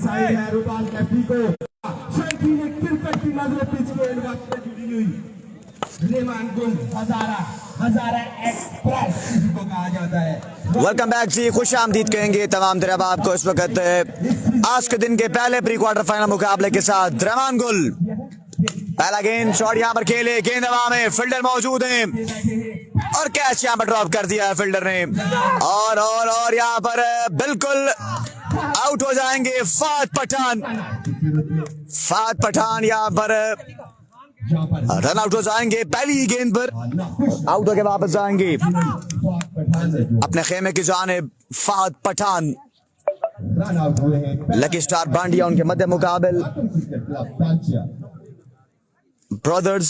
Side है रूपाल कैफी को शर्टी ने क्रिकेट की नजर पिच के एंड वक्त पे जुड़ी हुई रेमान गुल हजारा एक्सप्रेस जिसको कहा जाता है। वेलकम बैक जी, खुश आमदीद कहेंगे तमाम तरह आपको इस वक्त आज के दिन के पहले प्री क्वार्टर फाइनल मुकाबले के साथ। रेमान गुल पहला गेंद शॉट यहाँ पर खेले, गेंद हवा में, फील्डर मौजूद हैं और कैच यहाँ पर ड्रॉप कर दिया है फील्डर ने और यहाँ पर बिल्कुल आउट हो जाएंगे फात पठान यहाँ पर रन आउट हो जाएंगे पहली ही गेंद पर। आउट होकर वापस जाएंगे अपने खेमे की जानिब फात पठान। लकी स्टार बांडिया उनके मध्य मुकाबल ब्रदर्स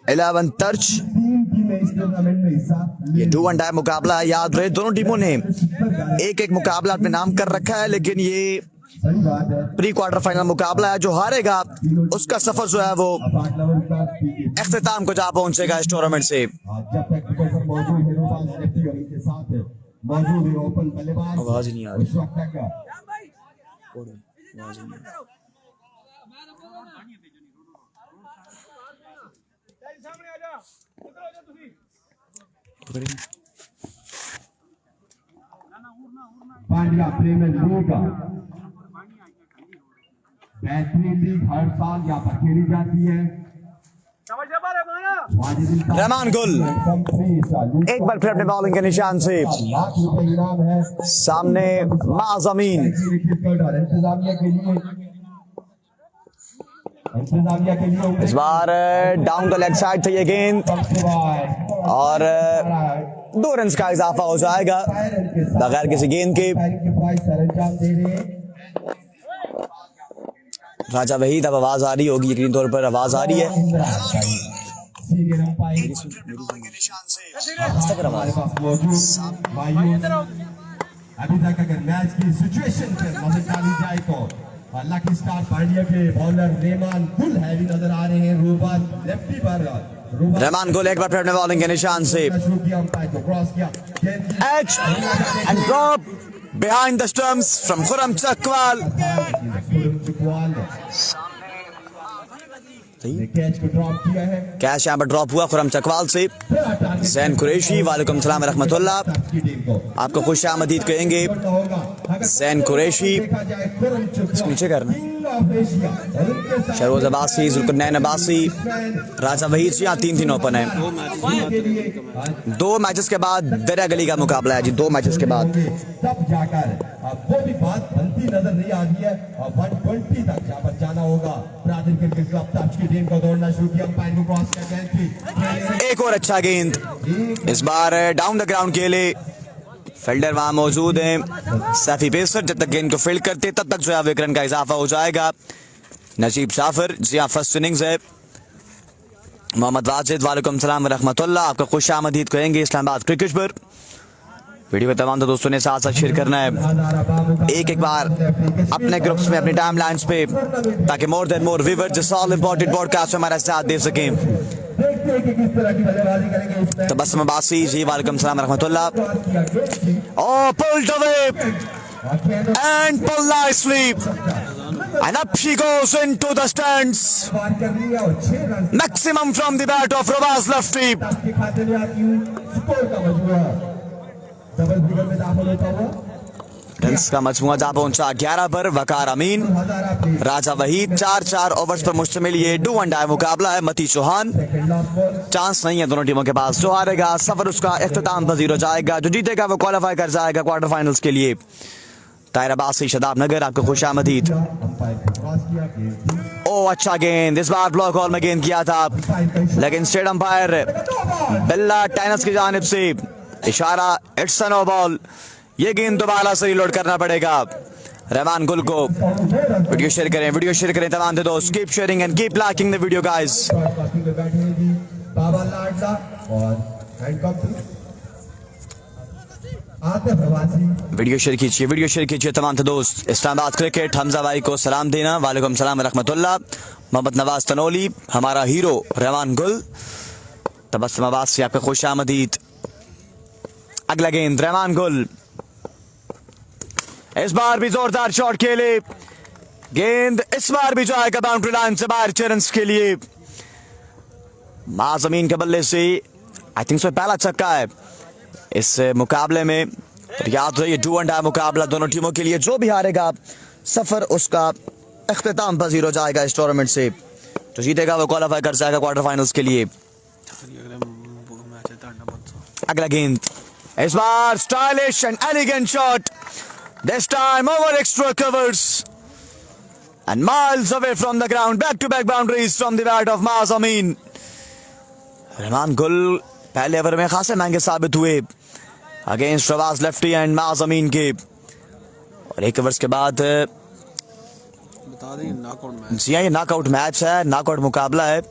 11 तर्च। ये 2-1 मुकाबला है, याद रहे दोनों टीमों ने एक एक मुकाबला अपने नाम कर रखा है, लेकिन ये प्री क्वार्टर फाइनल मुकाबला है। जो हारेगा उसका सफर जो है वो इख्तिताम को जा पहुंचेगा इस टूर्नामेंट से। आवाज ही नहीं आ रही। पांड्या प्रीमियर लीग बेहतरीन लीग हर साल यहाँ पर खेली जाती है। रेमान गुल एक बार फिर अपने बॉलिंग के निशान से सामने माज़मीन। इस बार डाउन द लेग साइड थे ये गेंद और 2 रन का इजाफा हो जाएगा बगैर किसी गेंद के। राजा वहीद अब आवाज आ रही होगी, यकीनी तौर पर आवाज आ रही है। अभी तक अगर मैच की सिचुएशन पर नजर डाली जाए तो लकी स्टार पांड्या के बॉलर रेमान गुल हैवी नजर आ रहे हैं। रूबान लेफ्टी पर रेमान गुल एक बार फिर अपने बॉलिंग के निशान से H and drop behind the stumps from Khurram Chakwal. Catch यहाँ पर ड्रॉप हुआ खुरम चकवाल से। ज़ैन कुरैशी वालेकुम सलाम रहमतुल्लाह, आपको खुश आमदीद कहेंगे। ज़ैन कुरैशी नीचे करना, शहरोज अब्बासी, जुल्करनैन अब्बासी, राजा वहीद से यहाँ 3 ओपन है। 2 मैचेस के बाद दरिया गली का मुकाबला है जी, 2 मैचेस के बाद। तब जाकर वो भी बात बनती नजर नहीं आ रही है और 120 तक जहाँ पर जाना होगा। ब्राजील क्रिकेट क्लब टच की टीम को दौड़ना शुरू किया, अंपायर को क्रॉस कर गए। एक और अच्छा गेंद इस बार डाउन द ग्राउंड के लिए फील्डर वहां मौजूद हैं सैफी पेसर। जब तक गेंद को फील्ड करते तब तक जो है 1 रन का इजाफा हो जाएगा। नजीब जाफर जी हाँ फर्स्ट इनिंग्स है। मोहम्मद वाजिद वालेकुम सलाम रहमतुल्लाह, आपका खुश आमदीद कहेंगे इस्लामाबाद क्रिकेट पर। वीडियो में तमाम दोस्तों ने साथ साथ शेयर करना है एक बार अपने ग्रुप्स में, अपनी टाइम लाइन्स पे, ताकि मोर देन मोर व्यूअर्स जिस ऑल इंपॉर्टेंट ब्रॉडकास्ट हमारा साथ दे सकें। तबस्सुम अब्बासी जी वालेकुम सलाम रहमतुल्लाह। Oh, pulled away and pulled nicely and up she goes into the stands. Maximum from the bat of Rawaz Lafti. Runs का मजमुआ जा पहुंचा 11 पर। वकार अमीन, राजा वहीद, 4 ओवर्स पर मुश्तमिल ये 2-1 मुकाबला है। मती चौहान, चांस नहीं है दोनों टीमों के पास। जो हारेगा सफर उसका इख्तिताम पजीर हो जाएगा, जो जीतेगा वो क्वालिफाई कर जाएगा क्वार्टर फाइनल्स के लिए। ताहिर अब्बासी शदाब नगर, आपको खुश आमदीद। ओ अच्छा गेंद, इस बार ब्लॉक हॉल में गेंद किया था, लेकिन स्टेट अंपायर बिल्ला टेनिस की जानिब से इशारा इट्स नो बॉल। ये गेंद दोबारा से रिलोड करना पड़ेगा रेमान गुल को। वीडियो शेयर करें तमाम दोस्त। Keep sharing and keep liking the video guys. Video share कीजिए तमाम दोस्त। इस्लामाबाद क्रिकेट, हमजा भाई को सलाम देना, वालेकुम सलाम रहमतुल्लाह। मोहम्मद नवाज तनोली, हमारा हीरो रेमान गुल। तबस्सुम अब्बासी, आपका खुश आमदीद। अगला गेंद रेमान गुल, इस बार भी जोरदार शॉट खेले, गेंद इस बार भी जाएगा बाउंड्री लाइन से बाहर 6 रन्स के लिए। माज़मीन के बल्ले से आई थिंक सो पहला छक्का है इस मुकाबले में। याद रहे, डू एंड डाई मुकाबला दोनों टीमों के लिए। जो भी हारेगा सफर उसका इख्तिताम पजीर हो जाएगा इस टूर्नामेंट से। जो जीतेगा वो क्वालिफाई कर जाएगा क्वार्टर फाइनल्स के लिए। अगला गेंद इस बार stylish and elegant shot, this time over extra covers and miles away from the ground. Back-to-back boundaries from the bat of Mazamin. Rahman गुल पहले ओवर में खासे महंगे साबित हुए अगेंस्ट रवाज लेफ्टी एंड माज़मीन के। और एक ओवर्स के बाद बता दें नॉकआउट मैच। जी हाँ, ये नॉकआउट मैच है, नॉकआउट मुकाबला है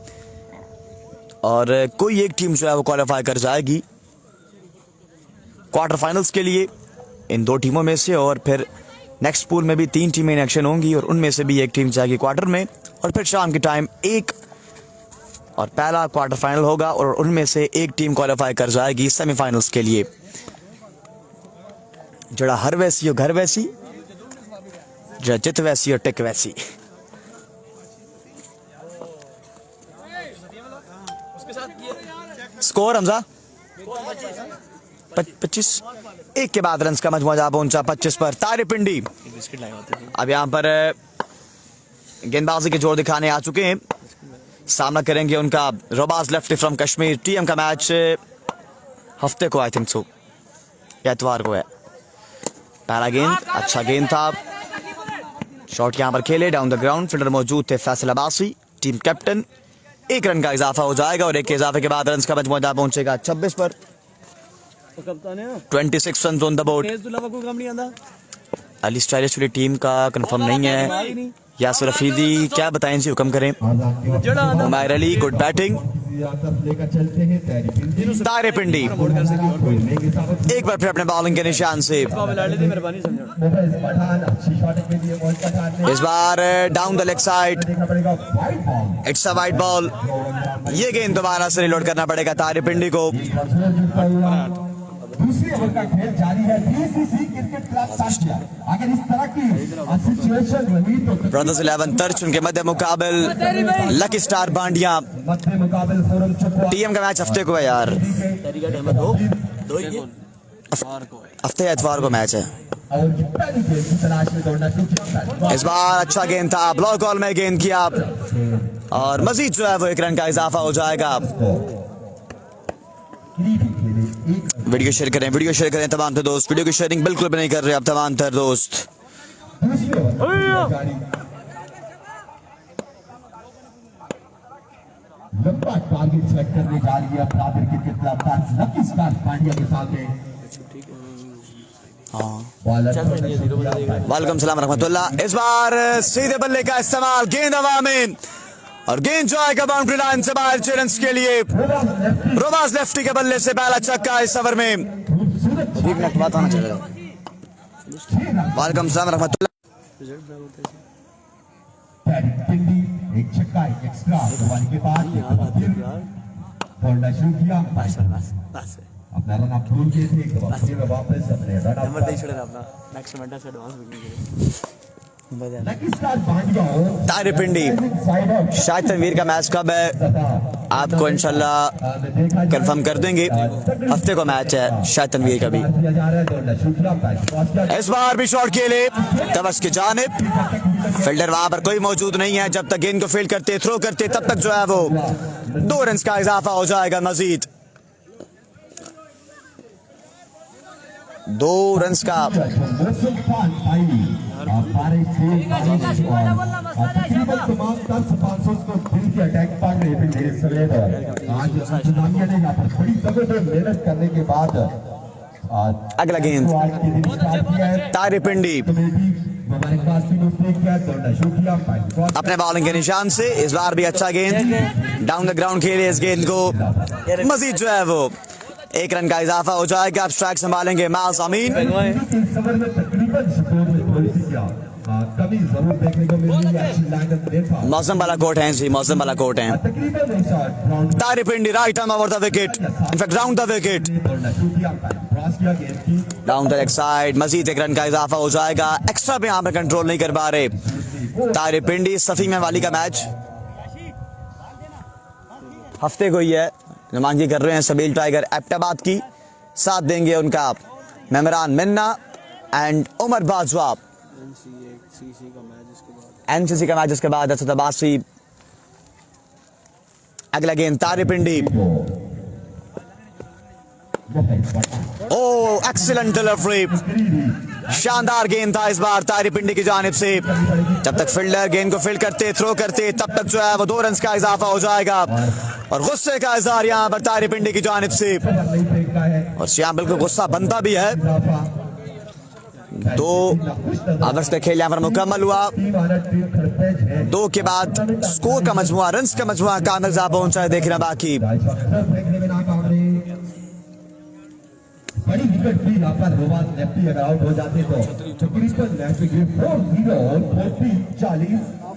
और कोई एक टीम जो है वो क्वालिफाई कर जाएगी क्वार्टर फाइनल्स के लिए इन दो टीमों में से। और फिर नेक्स्ट पूल में भी 3 टीमें इन एक्शन होंगी और उनमें से भी एक टीम जाएगी क्वार्टर में। और फिर शाम के टाइम एक और पहला क्वार्टर फाइनल होगा और उनमें से एक टीम क्वालिफाई कर जाएगी सेमीफाइनल्स के लिए। जड़ा हर वैसी हो घर वैसी, जड़ा जित वैसी और टिक वैसी। स्कोर हमजा 25 एक के बाद रन्स का मजमूआ जा पहुंचा 25 पर। तारेपिंडी अब यहां पर गेंदबाजी के जोर दिखाने आ चुके हैं। सामना करेंगे उनका रोबाज लेफ्टी फ्रॉम कश्मीर। टीएम का मैच हफ्ते को आई थिंक सो या इतवार को है। पहला गेंद अच्छा गेंद था, शॉट यहां पर खेले डाउन द ग्राउंड। फील्डर मौजूद थे Faisal Abbasi, team captain. 1 run का इजाफा हो जाएगा और 1 के इजाफे के बाद रन्स का मजमूआ जा पहुंचेगा 26 पर। 26 run on the board. Ali stylish वाली टीम का कंफर्म नहीं है। यासिर अफरीदी क्या बताएं जी, हुक्म करें। Umair Ali good batting. तारेपिंडी एक बार फिर अपने बॉलिंग के निशान से। इस बार down the leg side, it's a wide ball. ये गेंद दोबारा से रिलोड करना पड़ेगा तारेपिंडी को। दूसरी ओवर का खेल जारी है। बीसीसी क्रिकेट क्लब साथिया, अगर इस तरह की सिचुएशन रही तो ब्रदर्स 11 तर्च उनके मध्य मुकाबल लकी स्टार बांडिया। मध्य मुकाबल फोरम चुकवा। टीएम का मैच हफ्ते को है यार, हफ्ते या इतवार को मैच है। और पहली गेंद की तलाश में दौड़ना शुरू। इस बार अच्छा गेंद था, ब्लॉक बॉल में गेंद किया और मजीद जो है वो 1 रन का इजाफा हो जाएगा। वीडियो शेयर करें, वीडियो शेयर करें तमाम थे दोस्त। वीडियो की शेयरिंग बिल्कुल भी नहीं कर रहे अब तमाम थे दोस्त। लंबा टारगेट सेट करने जा रही है बराबर क्रिकेट क्लब का लकी स्टार पांड्या के सामने। वालेकुम सलाम रहमतुल्लाह। इस बार सीधे बल्ले का इस्तेमाल, गेंद हवा में और गेंद जो आएगा बाउंड्री लाइन से बाहर 6 रन्स के लिए। रोबाज लेफ्टी के बल्ले से पहला छक्का इस ओवर में। वालेकुम सलाम रहमतुल्लाह। एक छक्का एक एक्स्ट्रा के बाद दौड़ना शुरू किया। अपना रन आप भूल गए थे, वापस अपने रन नंबर दे छोड़े अपना नेक्स्ट मिनट से एडवांस बुकिंग तारेपिंडी। शायद तनवीर का मैच कब है आपको इंशाल्लाह कंफर्म कर देंगे। हफ्ते को मैच है शायद तनवीर का भी। इस बार भी शॉट खेले तबस की जानिब। फील्डर वहां पर कोई मौजूद नहीं है। जब तक गेंद को फील्ड करते थ्रो करते तब तक जो है वो 2 रन का इजाफा हो जाएगा मजीद। 2 रन का करने के बाद अगला गेंद तारेपिंडी अपने बॉलिंग के निशान से। इस बार भी अच्छा गेंद डाउन द ग्राउंड खेले। इस गेंद को मजीद जो है वो 1 रन का इजाफा हो जाएगा। अब स्ट्राइक संभालेंगे माज़मीन। कमी जरूर देखने को मिल रही है अच्छी लागत देखा मौसम वाला कोर्ट है जी, मौसम वाला कोर्ट है। तकरीबन एक shot ground Taripindi right arm over the wicket, in fact round the wicket, बोलना टूटी अंपायर क्रॉस किया गेंद की down the leg side, Majid एक रन का इजाफा हो जाएगा। एक्स्ट्रा पे यहाँ पे कंट्रोल नहीं कर पा रहे तारिपिंडी। सफी महवाली का मैच हफ्ते को ही है, नुमाइंदगी कर रहे हैं सबील टाइगर एबटाबाद की, साथ देंगे उनका मेमरान मिन्ना एंड उमर बाजवा। एनसीसी का मैच इसके बाद असद अब्बासी। अगला गेंद तारिपिंडी, ओ एक्सीलेंट डिलीवरी, शानदार गेंद था इस बार तारिपिंडी की जानिब से। जब तक फील्डर गेंद को फील्ड करते थ्रो करते तब तक जो है वो 2 रन का इजाफा हो जाएगा और गुस्से का इजहार यहाँ पर तारिपिंडी की जानिब से। नहीं फेंकता है और श्याम बिल्कुल गुस्सा बनता भी है। 2 ओवर्स का खेल यहाँ पर मुकम्मल हुआ। 2 के बाद स्कोर का मजमुआ, रन्स का मजमुआ कामिल जा पहुंचा है, देखना बाकी। फेंकने में नाकाम रहे। बड़ी विकेट थी यहाँ पर रोबाज लेफ्टी अगर आउट हो जाते तो तकरीबन मैच में 4-0 और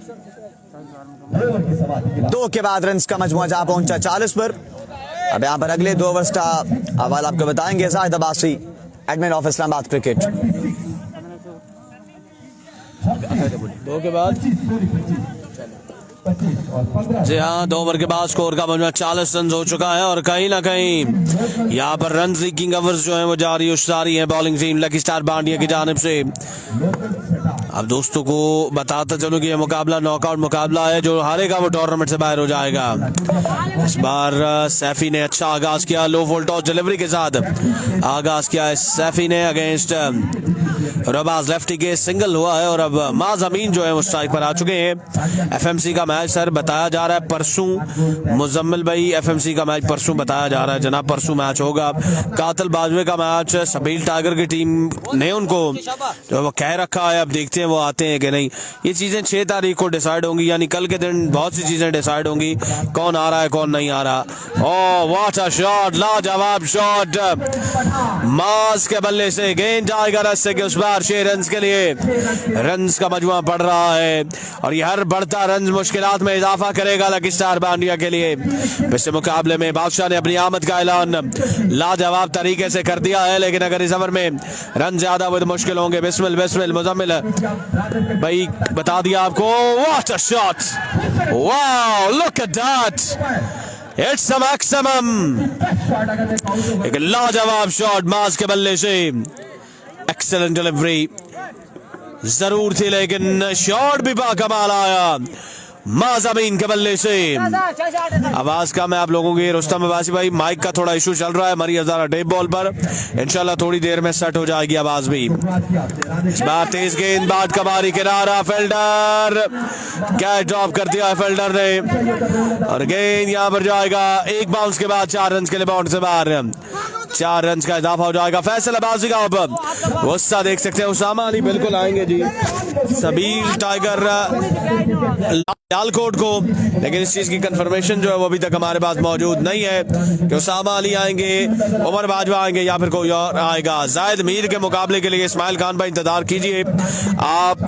40 ओवर की समाप्ति के बाद 2 के बाद रन्स का मजमुआ जा पहुंचा 40 पर। अब यहाँ पर अगले 2 ओवर्स का हवाला आपको बताएंगे Zahid Abbasi, admin of Islamabad cricket. 2 के बाद 25 और 15 जी हाँ, 2 ओवर के बाद स्कोर का मजमूआ 40 रन हो चुका है और कहीं ना कहीं यहाँ पर रन लीकिंग ओवर्स जो है वो जारी है bowling team lucky star Bandia की जानिब से। अब दोस्तों को बताता चलूं कि ये मुकाबला नॉकआउट मुकाबला है, जो हारेगा वो टूर्नामेंट से बाहर हो जाएगा। इस बार सैफी ने अच्छा आगाज किया, लो वोल्ट टॉस डिलीवरी के साथ आगाज किया है सैफी ने अगेंस्ट रबाज लेफ्टी के सिंगल हुआ है और अब माज अमीन जो है वो स्ट्राइक पर आ चुके हैं। एफएमसी का मैच सर बताया जा रहा है परसों, मुजम्मिल भाई एफएमसी का मैच परसों बताया जा रहा है जनाब, परसों मैच होगा। कातिल बाजवे का मैच सबील टाइगर की टीम ने उनको जो वो कह रखा है, अब देखते हैं वो आते हैं कि नहीं। ये चीजें 6 तारीख को डिसाइड होंगी, यानी कल के दिन बहुत सी चीजें डिसाइड होंगी, कौन आ रहा है कौन नहीं आ रहा। ओ व्हाट अ शॉट, लाजवाब शॉट, मास के बल्ले से गेंद जाएगा रस्से के उस बार 6 रन के लिए। रन्स का मजमुआ बढ़ रहा है और ये हर बढ़ता रन मुश्किलात में इजाफा करेगा लकी स्टार बांडिया के लिए। पिछले मुकाबले में बादशाह ने अपनी आमद का ऐलान लाजवाब तरीके से कर दिया है, लेकिन अगर इस ओवर में रन ज्यादा हुए तो मुश्किल होंगे। बिस्मिल बिस्मिल मुजम्मिल भाई बता दिया आपको। What a shot, wow look at that, it's a maximum. एक लाजवाब शॉट मास के बल्ले से, एक्सीलेंट डिलीवरी जरूर थी लेकिन शॉट भी बाकमाल आया माज़मीन के बल्ले से। आवाज का मैं आप लोगों की रुस्तम अब्बासी भाई, माइक का थोड़ा इशू चल रहा है मरी हजारा डेप बॉल पर, इंशाल्लाह थोड़ी देर में सेट हो जाएगी आवाज भी। इस बार तेज गेंद बाद कबारी किनारा, फील्डर कैच ड्रॉप कर दिया है फील्डर ने और गेंद यहाँ पर जाएगा एक बाउंस के बाद 4 रन के लिए बाउंड से बाहर। 4 रन का इजाफा हो जाएगा। फैसल अब्बासी का अब गुस्सा देख सकते हैं। उसामा अली बिल्कुल आएंगे जी सबील टाइगर लालकोट को, लेकिन इस चीज की कंफर्मेशन जो है वो अभी तक हमारे पास मौजूद नहीं है कि उसामा अली आएंगे, उमर बाजवा आएंगे या फिर कोई और आएगा। जायद मीर के मुकाबले के लिए इस्माइल खान भाई इंतजार कीजिए आप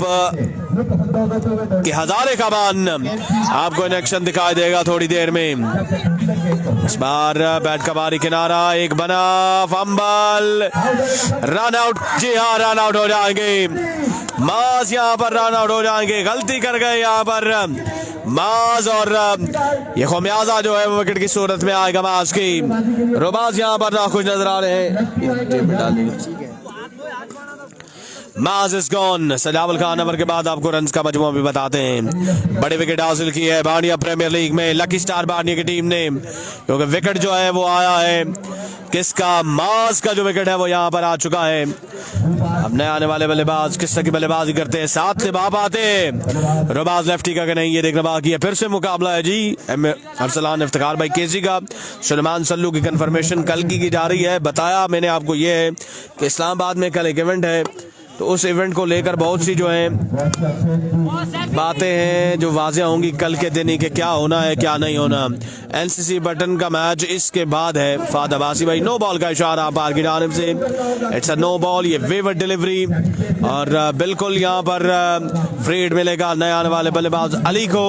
कि हजारे का मान आपको इन एक्शन दिखाई देगा थोड़ी देर में। इस बार बैट का बारी किनारा, एक बना फंबल, रन आउट। जी हाँ, रन आउट हो जाएंगे माज, यहाँ पर रन आउट हो जाएंगे, गलती कर गए यहाँ पर माज और ये खमियाजा जो है वो विकेट की सूरत में आएगा माज की। रोबाज यहाँ पर नाखुश नजर आ रहे हैं। माज इज गॉन। सजावल खान ओवर के बाद आपको रन्स का मजमूआ भी बताते हैं। बड़ी विकेट हासिल की है बांडिया प्रीमियर लीग में लकी स्टार बांडिया की टीम ने, क्योंकि विकेट जो है वो आया है किसका, माज का जो विकेट है वो यहाँ पर आ चुका है। अब नए आने वाले बल्लेबाज किस तरह की बल्लेबाजी करते हैं, 7 से बाप आते हैं रोबाज लेफ्टी का कि नहीं, ये देखना बाकी है। फिर से मुकाबला है जी अरसलान इफ्तिखार भाई केसी का, सुलेमान सल्लू की कंफर्मेशन कल की जा रही है। बताया मैंने आपको ये है कि इस्लामाबाद में कल एक इवेंट है तो उस इवेंट को लेकर बहुत सी जो है बातें हैं जो वाज़ेह होंगी कल के दिन ही कि क्या होना है क्या नहीं होना। एनसीसी बटन का मैच इसके बाद है। फाद अब्बासी भाई नो बॉल का इशारा पार की जानिब से, इट्स अ नो बॉल, ये वेवर डिलीवरी और बिल्कुल यहाँ पर फ्रीड मिलेगा नए आने वाले बल्लेबाज अली को।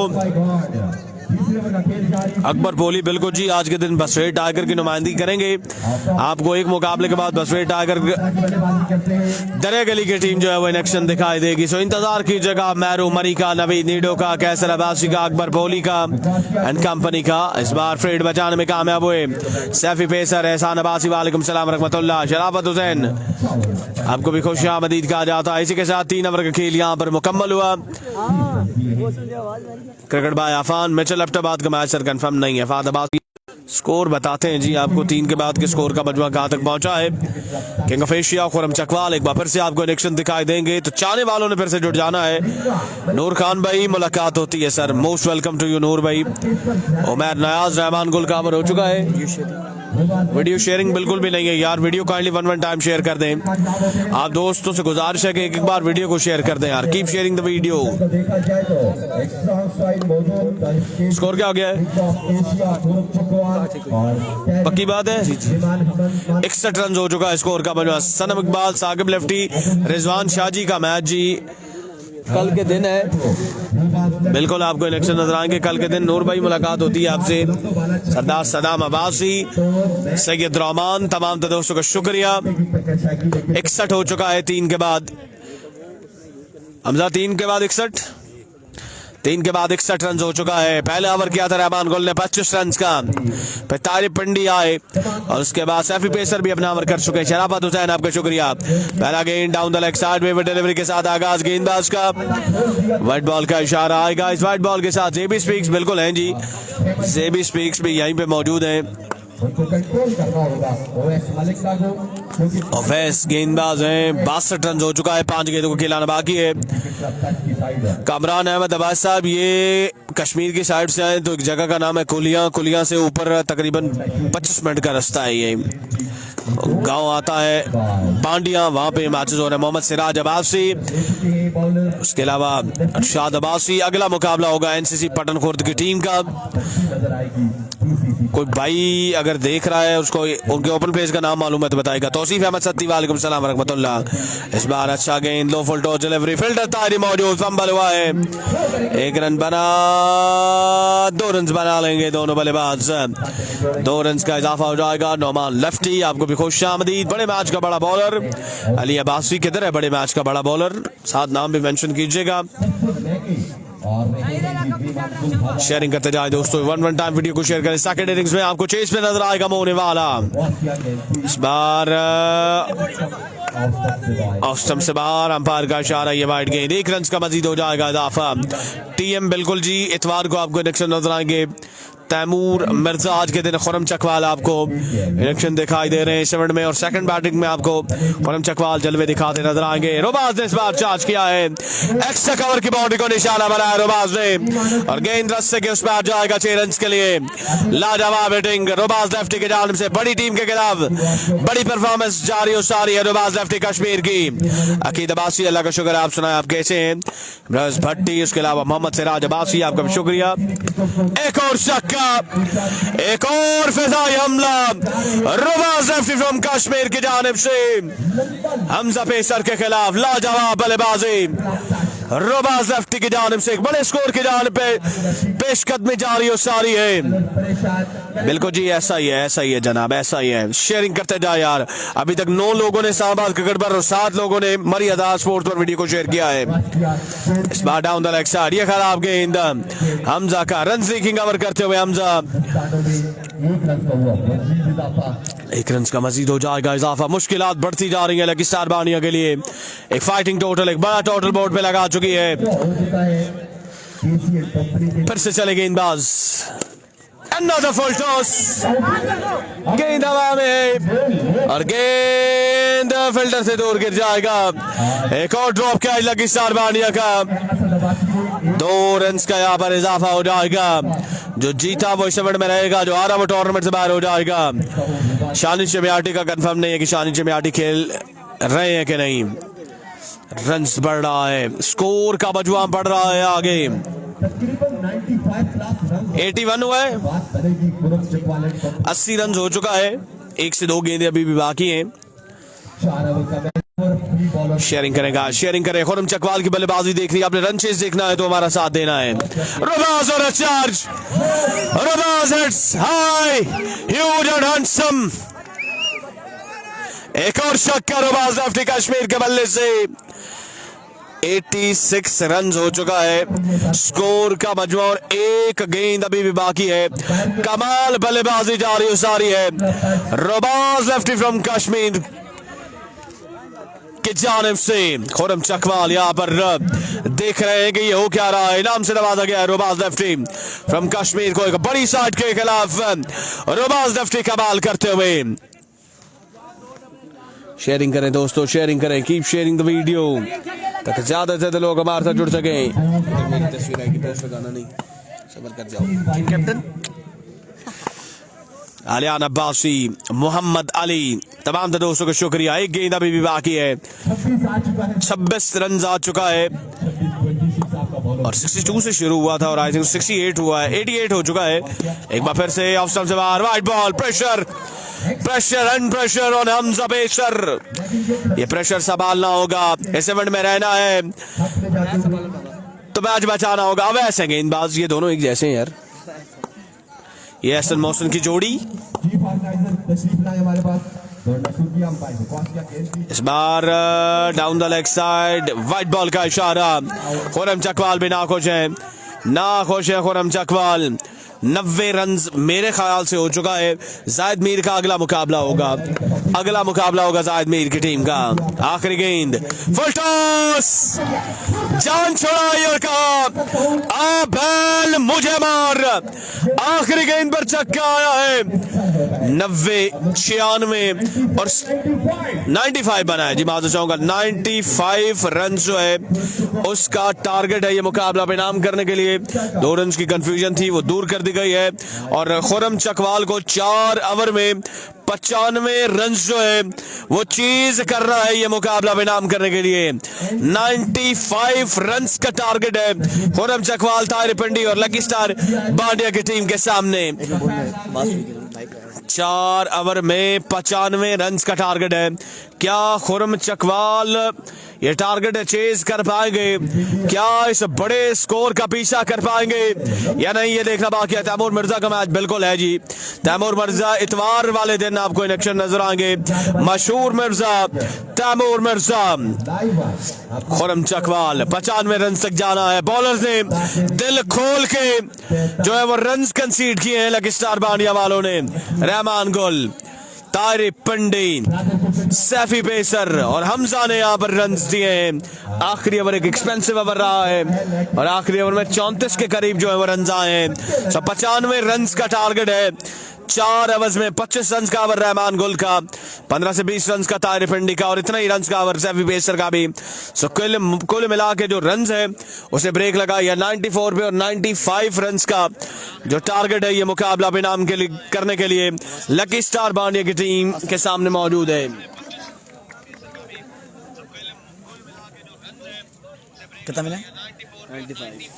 अकबर बोली बिल्कुल जी आज के दिन बसवेट टाइगर की नुमाइंदगी करेंगे। आपको एक मुकाबले के बाद बसवेट टाइगर दरिया गली की टीम जो है वो इन एक्शन दिखाई देगी। सो इंतजार कीजिएगा मैरू मरी का, नवीद नीडो का, कैसर अब्बासी का, अकबर बोली का एंड कंपनी का। इस बार फ्रीड बचाने में कामयाब हुए सैफी पेसर एहसान अब्बासी, वालेकुम सलाम रहमतुल्लाह। शराफत हुसैन आपको भी खुश आमदीद कहा जाता है। इसी के साथ 3 ओवर का खेल यहाँ पर मुकम्मल हुआ। क्रिकेट बाय आफान मिचेल अफ्ताबाद का मैच सर कंफर्म नहीं है। फादाबाद की स्कोर बताते हैं जी आपको 3 के बाद के स्कोर का मजमुआ कहां तक पहुंचा है। King of Asia Khurram Chakwal एक बार फिर से आपको इलेक्शन दिखाई देंगे, तो चाहने वालों ने फिर से जुट जाना है। नूर खान भाई मुलाकात होती है sir, most welcome to you Noor भाई। उमैर नयाज रहमान गुल कामर हो चुका है। वीडियो शेयरिंग बिल्कुल भी नहीं है यार, video kindly one time share कर दें। आप दोस्तों से गुजारिश है कि एक बार वीडियो को शेयर कर दें यार, keep sharing the video. Score क्या हो गया है? पक्की बात है 61 रन हो चुका है स्कोर का बनवा। सनम इकबाल साकिब लेफ्टी रिजवान शाहजी का मैच जी कल के दिन है। बिल्कुल आपको इलेक्शन नजर आएंगे कल के दिन। नूर भाई मुलाकात होती है आपसे। सरदार सदाम अब्बासी, सैयद रहमान, तमाम दोस्तों का शुक्रिया। 61 हो चुका है 3 के बाद। हमजा 3 के बाद 61 रन हो चुका है। पहले ओवर किया था रहमान गुल ने 25 रन का, फिर तारिब पिंडी आए और उसके बाद सैफी पेसर भी अपना ओवर कर चुके हैं। शराफत हुसैन आपका शुक्रिया। पहला गेंद डाउन द लेग साइड में डिलीवरी के साथ आगाज गेंदबाज का। व्हाइट बॉल का इशारा आएगा। इस व्हाइट बॉल के साथ जेबी स्पीक्स बिल्कुल हैं जी, जेबी स्पीक्स भी यहीं पे मौजूद हैं। ओवैस गेंदबाज हैं। 62 रन हो चुका है, 5 गेंदों को खिलाना बाकी है। कामरान अहमद अब्बास साहब ये कश्मीर की साइड से आए, तो एक जगह का नाम है कुलियां से ऊपर तकरीबन 25 मिनट का रास्ता है। ये गांव आता है बांडिया, वहां पे मैचेस हो रहे हैं। मोहम्मद सिराज अब्बासी, उसके अलावा अरशाद अब्बासी। अगला मुकाबला होगा एनसीसी पठानकोट की टीम का। कोई भाई अगर देख रहा है उसको उनके ओपन प्लेस का नाम मालूम है तो बताएगा। तौसीफ अहमद सत्ती, वालेकुम सलाम रहमतुल्लाह। इस बार अच्छा गेंद, लो फुल टॉस डिलीवरी, फील्डर तारी मौजूद, फंबल हुआ है। 1 रन बना, 2 रन बना लेंगे दोनों बल्लेबाज। 2 रन का इजाफा हो जाएगा। नौमान लेफ्टी आपको भी खुश आमदीद। बड़े मैच का बड़ा बॉलर अली अब्बासी किधर है? बड़े मैच का बड़ा बॉलर, साथ नाम भी मेंशन कीजिएगा। शेयरिंग करते जाए दोस्तों, वन टाइम वीडियो को शेयर करें। सेकंड इनिंग्स में आपको चेस पे नजर आएगा मोने वाला। इस बार ऑफ स्टंप से बाहर, अंपायर का इशारा, ये वाइड गेंद। 1 रन का मजीद हो जाएगा इजाफा। टीएम बिल्कुल जी, इतवार को आपको इलेक्शन नजर आएंगे। तैमूर मिर्जा आज के दिन खुरम चकवाल आपको इलेक्शन दिखाई दे रहे हैं 7 में, और सेकंड बैटिंग में आपको खुरम चकवाल जलवे दिखाते नजर आएंगे। रोबाज ने इस बार चार्ज किया है, एक्स्ट्रा कवर की बाउंड्री को निशाना बनाया रोबाज ने, और गेंद रस्से के उस पर जाएगा 6 रन के लिए। लाजवाब बैटिंग रोबाज लेफ्टी के जानिब से। बड़ी टीम के खिलाफ बड़ी परफॉर्मेंस जारी और सारी है रोबाज लेफ्टी कश्मीर की। अकीद अब्बासी, अल्लाह का शुक्र, आप सुनाए आप कैसे हैं? ब्रज भट्टी, उसके अलावा मोहम्मद सिराज अब्बासी, आपका भी शुक्रिया। एक और शक, एक और फिजाई हमला रोबाज लेफ्टी फ्रॉम कश्मीर की जानिब से हमजा पेसर के खिलाफ। लाजवाब बल्लेबाजी रोबाज लेफ्टी की जानिब से, एक बड़े स्कोर की जानिब पे पेशकदमी जारी और सारी है। बिल्कुल जी, ऐसा ही है जनाब, ऐसा ही है। शेयरिंग करते जाए यार। अभी तक 9 लोगों ने शाहबाद क्रिकेट पर और 7 लोगों ने मरी अदा स्पोर्ट्स पर वीडियो को शेयर किया है। इस बार डाउन द लेग साइड, ये खराब गेंद हमजा का। रन सीकिंग कवर करते हुए हमजा, 1 रन का मजीद हो जाएगा इजाफा। मुश्किलात बढ़ती जा रही है लकी स्टार बानिया के लिए। एक फाइटिंग टोटल, एक बड़ा टोटल बोर्ड पे लगा चुकी है। फिर से चले गेंदबाज, another full toss, गेंद हवा में और गेंद फिल्टर से दूर गिर जाएगा। एक और ड्रॉप किया लकी स्टार बानिया का। 2 रन का यहाँ पर इजाफा हो जाएगा। जो जीता वो इस इवेंट में रहेगा, जो हारा वो टूर्नामेंट से बाहर हो जाएगा। शानी चमियाटी का कंफर्म नहीं है कि शानी चमियाटी खेल रहे हैं कि नहीं। रन्स बढ़ रहा है, स्कोर का बजवा पड़ रहा है आगे। तकरीबन 95 प्लस रन 81 हुआ है, बात करेगी खुरम चकवाल 80 रन हो चुका है। 1 से 2 गेंदें अभी भी बाकी हैं। 4 ओवर का मैच और फ्री बॉलर शेयरिंग करेगा, शेयरिंग करे। खुरम चकवाल की बल्लेबाजी देख रही है आपने, रन चेज देखना है तो हमारा साथ देना है। रबाज और charge, Rabaz hits high, huge and handsome. एक और छक्का रबाज लेफ्टी कश्मीर के बल्ले से। 86 रन हो चुका है स्कोर का मजमू और 1 गेंद अभी भी बाकी है। कमाल बल्लेबाजी जारी सारी है रबाज लेफ्टी फ्रॉम कश्मीर की जानिब से। खुरम चकवाल यहाँ पर देख रहे हैं कि ये हो क्या रहा है। इनाम से नवाजा गया है रबाज लेफ्टी फ्रॉम कश्मीर को एक बड़ी साइड के खिलाफ रबाज लेफ्टी कमाल करते हुए। शेयरिंग करें दोस्तों, शेयरिंग करें, कीप शेयरिंग द वीडियो ताकि ज्यादा से ज्यादा लोग हमारे साथ जुड़ सके। मेरी तस्वीर आएगी पोस्ट लगाना नहीं, सबर कर जाओ। कैप्टन आलियान अब्बासी, मोहम्मद अली, तमाम दोस्तों का शुक्रिया। 1 गेंद अभी भी बाकी है। 26 रन आ चुका है और 62 से शुरू हुआ था और आई थिंक 68 हुआ है, 88 हो चुका है। एक बार फिर से ऑफ स्टंप से बाहर, wide ball, pressure pressure and pressure on Hamza pacer. ये प्रेशर संभालना होगा, इस इवेंट में रहना है तो मैच बचाना होगा। अब ऐसे गेंदबाज ये दोनों एक जैसे हैं यार। ये एहसन मोहसिन की जोड़ी चीफ ऑर्गेनाइजर तशरीफ लाए हमारे पास। दौड़ना शुरू किया अंपायर ने, कौन सा गेंद थी? इस बार down the leg side, wide ball का इशारा। खुरम चकवाल भी नाखुश है, नाखुश है खुरम चकवाल। 90 रन मेरे ख्याल से हो चुका है। जायद मीर का अगला मुकाबला होगा, अगला मुकाबला होगा जायद मीर की टीम का। आखिरी गेंद, फुल टॉस, जान छुड़ाई और कहा आ बैल मुझे मार। आखिरी गेंद पर छक्का आया है। 90, 96 और 95 बना है जी, माजूद चाहूंगा 95 रन जो है उसका टारगेट है ये मुकाबला पे नाम करने के लिए। 2 रन की कंफ्यूजन थी वो दूर कर दी गई है और खुरम चकवाल को 4 ओवर में 95 रन जो है वो चीज कर रहा है ये मुकाबला पे नाम करने के लिए। 95 रन का टारगेट है खुरम चकवाल, ताहिर पिंडी और लकी स्टार बांडिया की टीम के सामने। 4 ओवर में 95 रन का टारगेट है। क्या खुरम चकवाल ये टारगेट चेज कर पाएंगे? क्या इस बड़े स्कोर का पीछा कर पाएंगे या नहीं, ये देखना बाकी है। तैमूर मिर्जा का मैच बिल्कुल है जी। तैमूर मिर्जा इतवार वाले दिन आपको इन एक्शन नजर आएंगे। मशहूर मिर्जा, तैमूर मिर्जा। खुरम चकवाल 95 रन तक जाना है। बॉलर्स ने दिल खोल के जो है वो रन कंसीड किए हैं लकी स्टार बांडिया वालों ने। रहमान गुल, तारिक पिंडी, सैफी पेसर और हमजा ने यहाँ पर रन दिए हैं। आखिरी ओवर एक एक्सपेंसिव ओवर रहा है और आखिरी ओवर में 34 के करीब जो है वो रन आए हैं। 95 रन का टारगेट है। 4 ओवर्स में 25 रन का ओवर रहमान गुल का, 15 से 20 रन का तारिक पिंडी का और इतना ही रन का ओवर सैफी पेसर का भी। सो कुल मिला के जो रन है उसे ब्रेक लगा या 94 पे और 95 रन का जो टारगेट है ये मुकाबला पे नाम के लिए करने के लिए लकी स्टार बांडिया की टीम के सामने मौजूद है। कितना मिला? 95।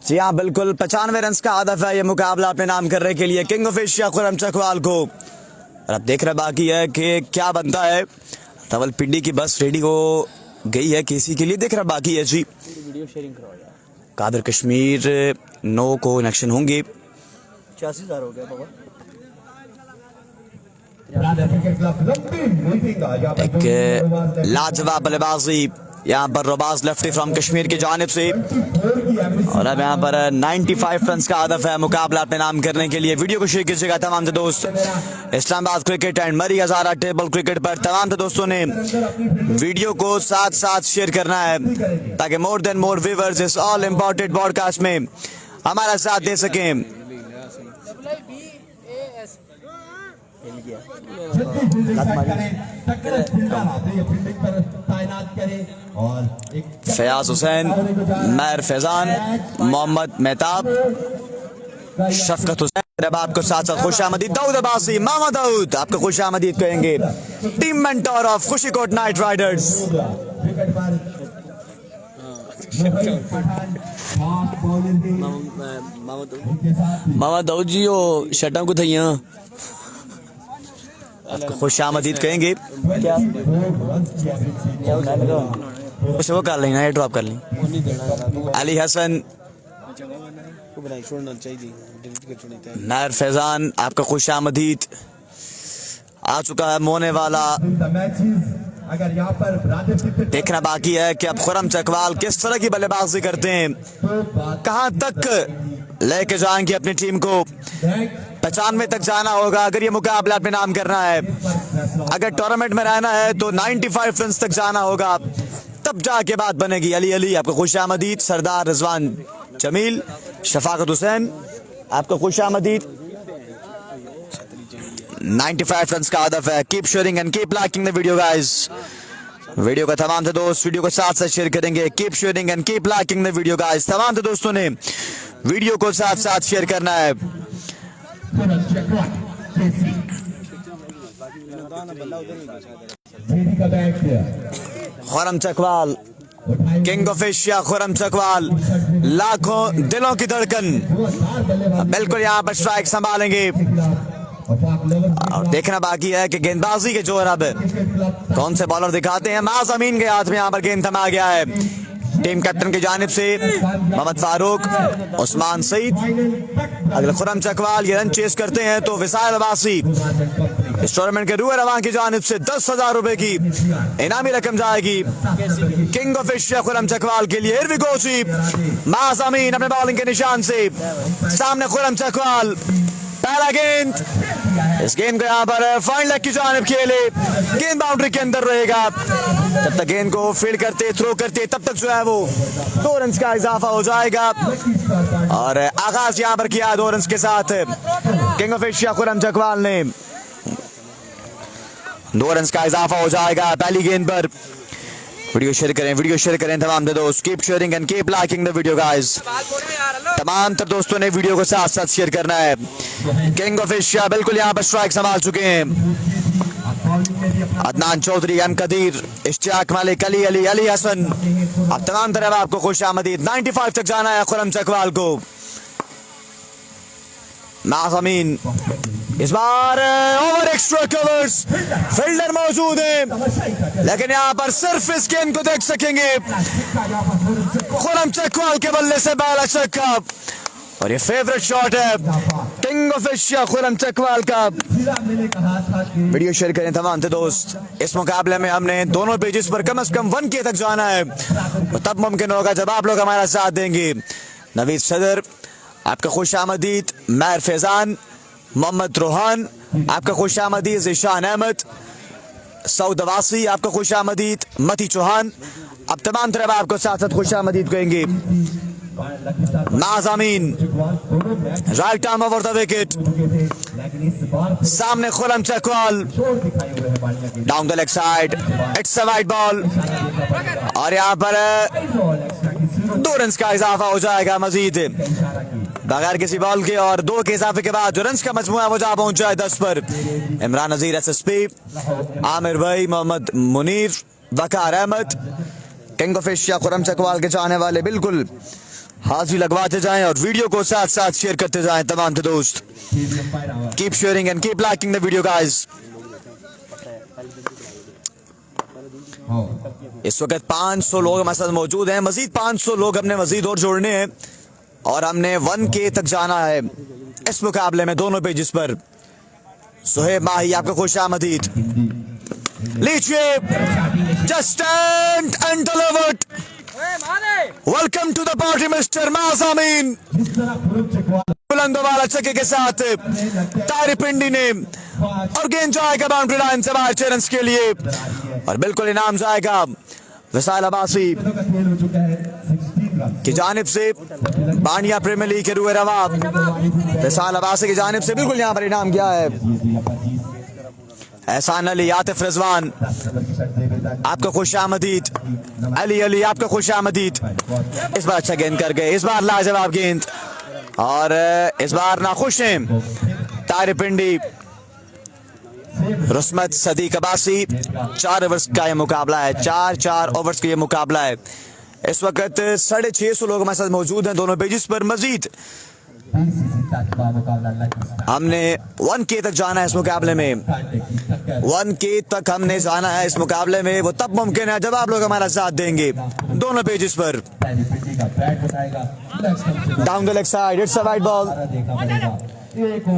जी हाँ बिल्कुल, 95 रन का हदफ है ये मुकाबला अपने नाम करने के लिए king of Asia Khurram Chakwal को। और अब देख रहे बाकी है कि क्या बनता है। तवल पिंडी की बस रेडी हो गई है केसी के लिए, देख रहा बाकी है जी। वीडियो शेयरिंग करवाओ यार। कादर कश्मीर 9 को इन एक्शन होंगे। 86,000 हो गया बाबा। एक लाजवाब बल्लेबाजी यहाँ पर रबाज लेफ्टी फ्रॉम कश्मीर की जानिब से और अब यहाँ पर 95 रन का हदफ है मुकाबला अपने नाम करने के लिए। वीडियो को शेयर कीजिएगा तमाम दोस्त। इस्लामाबाद क्रिकेट एंड मरी हजारा टेबल क्रिकेट पर तमाम दोस्तों ने वीडियो को साथ साथ शेयर करना है ताकि मोर देन मोर व्यूअर्स इस ऑल इम्पोर्टेंट ब्रॉडकास्ट में हमारा साथ दे सकें। फयाज हुसैन, मैर फैजान, मोहम्मद मेहताब, शफकत हुसैन। अब आपको साथ साथ खुश आमदीद दाऊद अब्बासी, मामा दाऊद आपको खुश आमदीद कहेंगे। Team mentor of Khushikot Knight Riders. Wicket पर मोहित पठान फास्ट बॉलर है उनके साथ मामा दाऊद जी वो शटा को थी आपको खुश आमदीद कहेंगे क्या 24 रन की एवरेज से उसे वो कर लेना, ड्रॉप कर लें। अली हसन, नायर फैजान, आपका खुश आमदीद। आ चुका है मोने वाला। द मैचेस अगर यहाँ पर ब्रादर की देखना बाकी है कि अब खुरम चकवाल किस तरह की बल्लेबाजी करते हैं, कहां तक लेके जाएंगे अपनी टीम को। 95 तक जाना होगा अगर ये मुकाबला अपने नाम करना है। अगर टूर्नामेंट में रहना है तो 95 रन तक जाना होगा, तब जाके बात बनेगी। अली अली आपको खुश आमदीद। सरदार रिजवान जमील, शफाकत हुसैन, आपको खुश आमदीद। 95 रन का हदफ है। Keep sharing and keep liking the video guys. Video का तमाम से दोस्त वीडियो को साथ साथ शेयर करेंगे। Keep sharing and keep liking the video guys. तमाम से दोस्तों ने वीडियो को साथ साथ शेयर करना है। Khurram Chakwal, king of Asia Khurram Chakwal, लाखों दिलों की धड़कन, बिल्कुल यहाँ पर स्ट्राइक संभालेंगे। और देखना बाकी है कि गेंदबाजी के जोर अब कौन से बॉलर दिखाते हैं। माज अमीन के हाथ में यहाँ पर गेंद थमा गया है। टीम कैप्टन की जानिब से मोहम्मद फारूक, उस्मान सईद। अगर खुरम चकवाल ये रन चेस करते हैं तो विसाइल अब्बासी इस टूर्नामेंट के रूए रवान की जानिब से 10,000 रुपए की इनामी रकम जाएगी king of Asia Khurram Chakwal के लिए। हियर वी गो जी, माज अमीन अपने बॉलिंग के निशान से सामने खुरम चकवाल। पहला गेंद, इस गेंद को यहाँ पर फाइन लेग की जानिब खेले, गेंद बाउंड्री के अंदर रहेगा। जब तक गेंद को फील्ड करते थ्रो करते तब तक जो है वो 2 रन का इजाफा हो जाएगा। और आगाज यहाँ पर किया 2 रन के साथ king of Asia Khurram Chakwal ने। 2 रन का इजाफा हो जाएगा पहली गेंद पर। वीडियो शेयर करें तमाम दोस्त। Keep sharing and keep liking the video guys. तमाम तर दोस्तों ने वीडियो को साथ साथ शेयर करना है। किंग ऑफ एशिया बिल्कुल यहाँ पर स्ट्राइक संभाल चुके हैं। अदनान चौधरी, एम कदीर, इश्तियाक मलिक, अली अली, अली हसन। अब तमाम तरह आपको खुश आमदीद। 95 तक जाना है खुरम चकवाल को। नाज़मीन इस बार ओवर एक्स्ट्रा कवर्स, फील्डर मौजूद है लेकिन यहाँ पर सिर्फ इस गेंद को देख सकेंगे खुरम चकवाल के बल्ले से पहला छक्का। और ये फेवरेट शॉट है king of Asia Khurram Chakwal का। वीडियो शेयर करें तमाम थे दोस्त। इस मुकाबले में हमने दोनों पेजेस पर कम से कम 1K तक जाना है, तो तब मुमकिन होगा जब आप लोग हमारा साथ देंगे। नवीद सदर आपका खुश आमदीद। मैर फैजान, मोहम्मद रोहान आपका खुश आमदीद। ज़ीशान अहमद, सऊद अवासी आपका खुश आमदीद। मती चौहान, अब तमाम तरफ आपको साथ साथ खुश आमदीद कहेंगे। Nazmeen right arm over the wicket, सामने Khurram Chakwal, down the leg side, it's a wide ball. और यहाँ पर 2 रन का इजाफा हो जाएगा मजीद बगैर किसी बॉल के। और 2 के इजाफे के बाद जो रन का मजमुआ वो जा पहुंचा है 10 पर। इमरान नजीर, SSP, आमिर भाई, Mohammad Munir, Waqar Ahmed. King of Asia Khurram Chakwal के चाहने वाले बिल्कुल हाजिर लगवाते जाएं और वीडियो को साथ साथ शेयर करते जाएं तमाम दोस्त। Keep sharing and keep liking the video guys. इस वक्त 500 लोग हमारे साथ मौजूद हैं। मजीद 500 लोग हमने मजीद और जोड़ने हैं और हमने 1K तक जाना है इस मुकाबले में दोनों पेजेस पर। सुहेब माही आपका खुश आमदीद। लीजिए, just and delivered. Welcome to the party mister Nazmeen. बुलंदों वाला छक्के के साथ तारी पिंडी ने, और गेंद जाएगा बाउंड्री लाइन से बाहर 6 रन के लिए। और बिल्कुल इनाम जाएगा विसाइल अब्बासी की जानिब से। बानिया प्रीमियर लीग के रूए रवा विसाइल अब्बासी की जानिब से बिल्कुल यहाँ पर इनाम किया है। एहसान अली, आतिफ रिजवान आपका खुश आमदीद। अली अली आपका खुश आमदीद। इस बार अच्छा गेंद कर गए, इस बार लाजवाब गेंद। और इस बार नाखुश हैं तारी पिंडी। रुस्मत सदीक अब्बासी। 4 ओवर्स का ये मुकाबला है, 4 ओवर्स का ये मुकाबला है। इस वक्त 650 लोग हमारे साथ मौजूद हैं दोनों पेजेस पर। मजीद हमने 1K तक जाना है इस मुकाबले में, 1K तक हमने जाना है इस मुकाबले में। वो तब मुमकिन है जब आप लोग हमारा साथ देंगे दोनों पेजेस पर। Down the leg side, it's a wide ball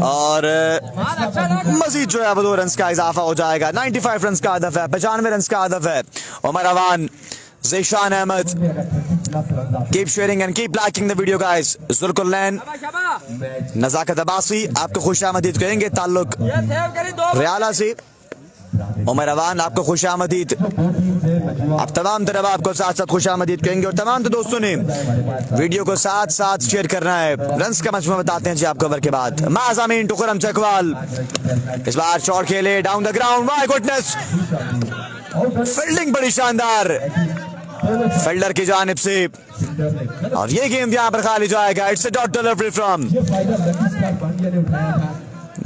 और मजीद जो है वो 2 रन का इजाफा हो जाएगा। 95 रन का हदफ है, 95 रन का हदफ है। Umar Awan, Zeeshan Ahmed, keep sharing and keep liking the video guys. Zulqarnain, Nazakat Abbasi आपको खुशामदीद कहेंगे ताल्लुक रियाला से। उमर अवान आपको खुशामदीद, आप तमाम तरफ आपको साथ साथ खुशामदीद कहेंगे और तमाम दोस्तों ने वीडियो को साथ साथ शेयर करना है। रन्स का मजमूआ बताते हैं जी आपको ओवर के बाद। माज़ामीन टुकरम चकवाल इस बार शॉट खेले down the ground, my goodness, fielding बड़ी शानदार फील्डर की जानिब से और ये गेंद यहाँ पर खाली जाएगा। It's a dot delivery from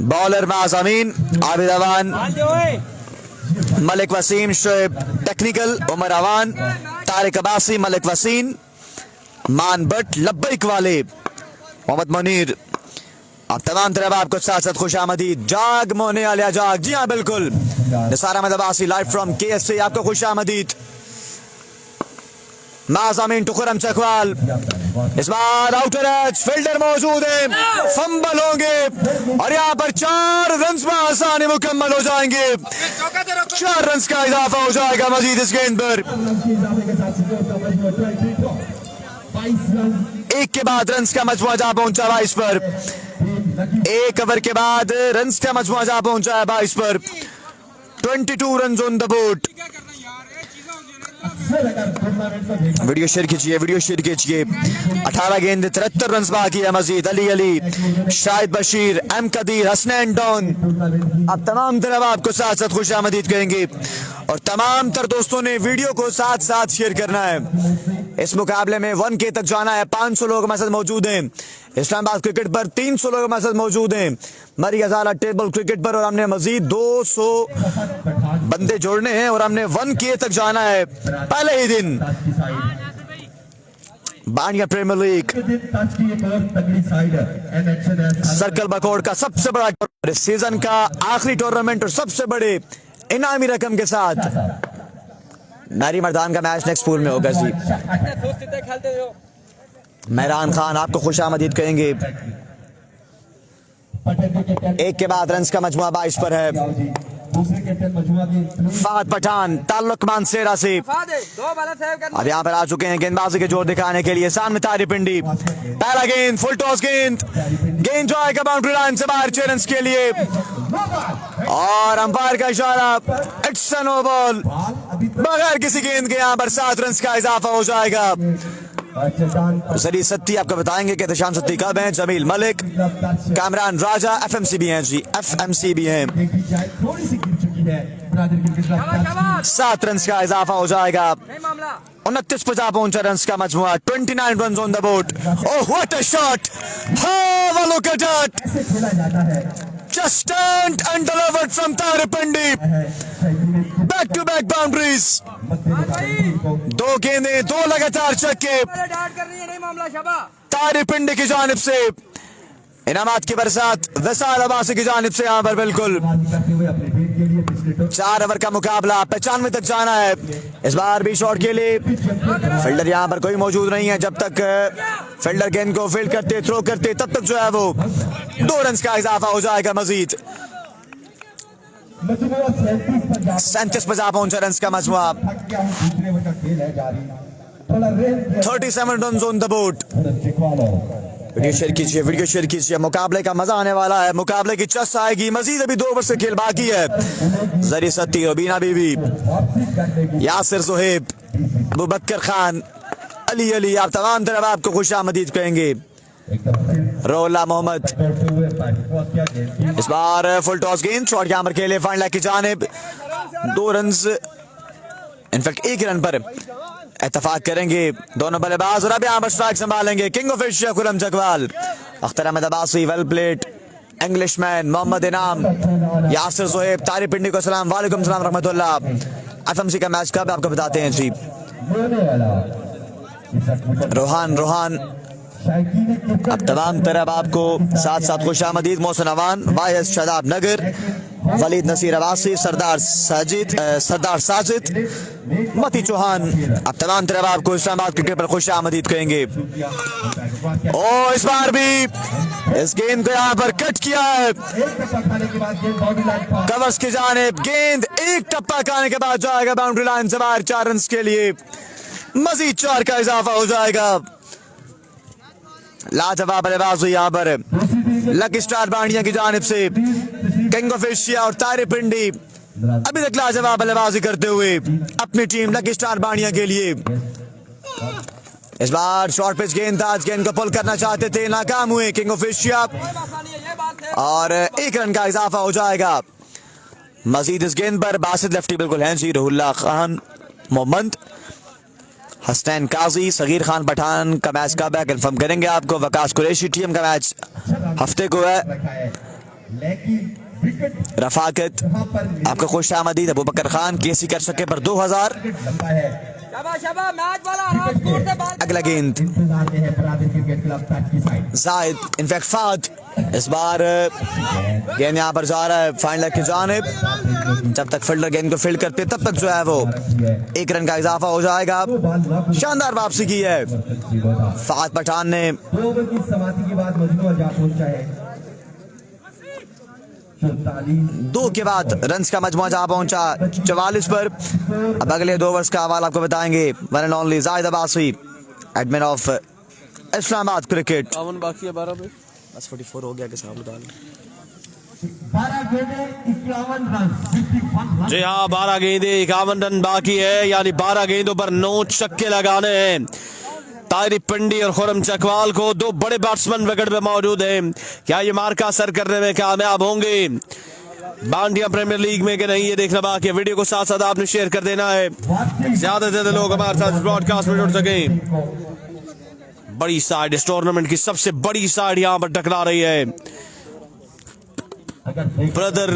bowler Mazameen, Abid Awan, Malik Waseem, Shoaib technical, Umar Awan, Tariq Abbasi, Malik Waseem, Maan Bhatt, लब्बैक वाले, मोहम्मद मुनीर। अब तमाम तरफ आपको साथ साथ खुशामदीद। जाग मोने आलिया जाग, जी हाँ बिल्कुल। Nisar Ahmed Abbasi live from KSA आपको खुशामदीद। माज़ामीन टुकरम चकवाल इस बार आउटर एज, फील्डर मौजूद है, फंबल होंगे और यहाँ पर 4 रन में आसानी मुकम्मल हो जाएंगे। 4 रन का इजाफा हो जाएगा मजीद इस गेंद पर। एक के बाद रन का मजमुआ जा पहुंचा 22 पर। 1 ओवर के बाद रन का मजमुआ जा पहुंचा है 22 पर। 22 run on the board. Video share कीजिए, वीडियो शेयर कीजिए। 18 गेंद 73 रन बाकी है मजीद। अली, शाहिद बशीर, एम कदीर, हसनैन डॉन, अब तमाम तरफ आपको साथ साथ खुशामदीद कहेंगे और तमाम तर दोस्तों ने वीडियो को साथ साथ शेयर करना है। इस मुकाबले में 1K तक जाना है। 500 लोग हमारे साथ मौजूद हैं इस्लामाबाद क्रिकेट पर, 300 लोग हमारे साथ मौजूद हैं मरी अजाला टेबल क्रिकेट पर और हमने मजीद 200 बंदे जोड़ने हैं और हमने 1K तक जाना है पहले ही दिन। बानिया प्रीमियर लीग सर्कल बकौड़ का सबसे बड़ा सीजन का आखिरी टूर्नामेंट और सबसे बड़े इनामी रकम के साथ नारी मर्दान का मैच नेक्स्ट पूल में होगा जी। मेहरान खान आपको खुशामदीद कहेंगे। 1 के बाद रन का मजमुआ 22 पर है। फहद पठान ताल्लुक मानसेरा से अब यहाँ पर आ चुके हैं गेंदबाजी के जोर दिखाने के लिए। सामने तारी पिंडी, पहला गेंद फुल टॉस गेंद, गेंद जो आएगा बाउंड्री लाइन से बाहर 6 रन के लिए और अंपायर का इशारा, इट्स अ नो बॉल। बगैर किसी गेंद के यहाँ पर 7 रन का इजाफा हो जाएगा। जरी सत्ती आपको बताएंगे कि दशाम सत्ती कब हैं। जमील मलिक, कामरान राजा FMC भी हैं जी, FMC भी हैं। 7 रन का इजाफा हो जाएगा। 29-50 पहुंचा रन का मजमुआ। 29 run on the board. Oh what a shot, how a look at that, just turned and delivered from Taripindi. Back to back boundaries. 2 गेंदें, 2 लगातार छक्के तारिपिंडी की जानिब से। इनामात की बरसात वसाल अब्बासी की जानिब से यहाँ पर बिल्कुल। 4 ओवर का मुकाबला, 95 तक जाना है। इस बार भी शॉट के लिए फील्डर यहाँ पर कोई मौजूद नहीं है। जब तक फील्डर गेंद को फील्ड करते, थ्रो करते, तब तक जो है वो 2 रन का इजाफा हो जाएगा मजीद। 37-50 पहुंचा रन का मजमुआ। 37 run on the board. Video share कीजिए, वीडियो शेयर कीजिए। मुकाबले का मजा आने वाला है, मुकाबले की चस आएगी। मजीद अभी 2 ओवर से खेल बाकी है। जरी सत्ती, रबीना बीबी, यासिर ज़ुहैब, अबू बकर खान, अली, आप तमाम तरफ आपको खुशामदीद कहेंगे। रोला मोहम्मद, इस बार फुल टॉस गेंद, शॉट यहाँ पर खेले फाइनल की जानिब। 2 रन, इनफैक्ट 1 रन पर इत्तेफाक करेंगे दोनों बल्लेबाज और अब यहाँ पर स्ट्राइक संभालेंगे king of Asia Khurram Chakwal. Akhtar Ahmed Abbasi, well played, Englishman, Mohammad Inam, Yasir Zoheb, Tariq पिंडी को सलाम, वालेकुम सलाम रहमतुल्लाह। FMC का मैच कब आपको बताते हैं जी। रोहान अब तमाम तरफ आपको साथ साथ खुशामदीद। मोहसिन अवान, वायस शादाब नगर, वलीद नसीर अब्बासी, सरदार साजिद, मती चौहान, अब तमाम तरफ आपको इस्लामाबाद क्रिकेट पर खुशामदीद कहेंगे। ओ इस बार भी इस गेंद को यहाँ पर कट किया है कवर्स की जानिब। गेंद एक टप्पा खाने के बाद जाएगा बाउंड्री लाइन से बाहर 4 रन के लिए। मजीद 4 का इजाफा हो जाएगा। लाजवाब बल्लेबाजी यहाँ पर लकी स्टार बांडिया की जानिब से। किंग ऑफ एशिया और तारिक पिंडी अभी तक लाजवाब बल्लेबाजी करते हुए अपनी टीम लकी स्टार बांडिया के लिए। इस बार शॉर्ट पिच गेंद था, गेंद को पुल करना चाहते थे, नाकाम हुए किंग ऑफ एशिया और 1 रन का इजाफा हो जाएगा। मजीद इस गेंद पर बासित लेफ्टी बिल्कुल हैं जी। रुहुल्लाह खान, मोहम्मद हसनैन काजी, सगीर खान पठान का मैच कब है कंफर्म करेंगे आपको। वकास कुरैशी टीम का मैच हफ्ते को है। रफाकत आपका खुश आमदीद। अबू बकर खान केसी कर सके पर 2000। अगला गेंद जायद, इनफैक्ट फाद। इस बार गेंद यहाँ पर जा रहा है फाइनल की जानिब। जब तक फील्डर गेंद को फील्ड करते तब तक जो है वो 1 रन का इजाफा हो जाएगा। शानदार वापसी की है फाद पठान ने। 2 के बाद रन्स का मजमूआ जहां पहुंचा 44 पर। अब अगले 2 ओवर्स का हवाला आपको बताएंगे। वन एंड ओनली जायद Abbasi, admin of Islamabad cricket. 51 बाकी है 12 पे, बस 44 हो गया कि साहब बता जी हाँ 12 गेंदे 51 रन बाकी है, यानी 12 गेंदों पर 9 छक्के लगाने हैं। तारिक पिंडी और खुरम चकवाल को 2 बड़े बैट्समैन विकेट पे मौजूद हैं। क्या ये मार्का असर करने में कामयाब होंगे बांडिया प्रीमियर लीग में कि नहीं, ये देखना बाकी है। वीडियो को साथ साथ आपने शेयर कर देना है, ज्यादा से ज्यादा लोग हमारे साथ ब्रॉडकास्ट में जुड़ सके। बड़ी साइड, इस टूर्नामेंट की सबसे बड़ी साइड यहाँ पर टकरा रही है ब्रदर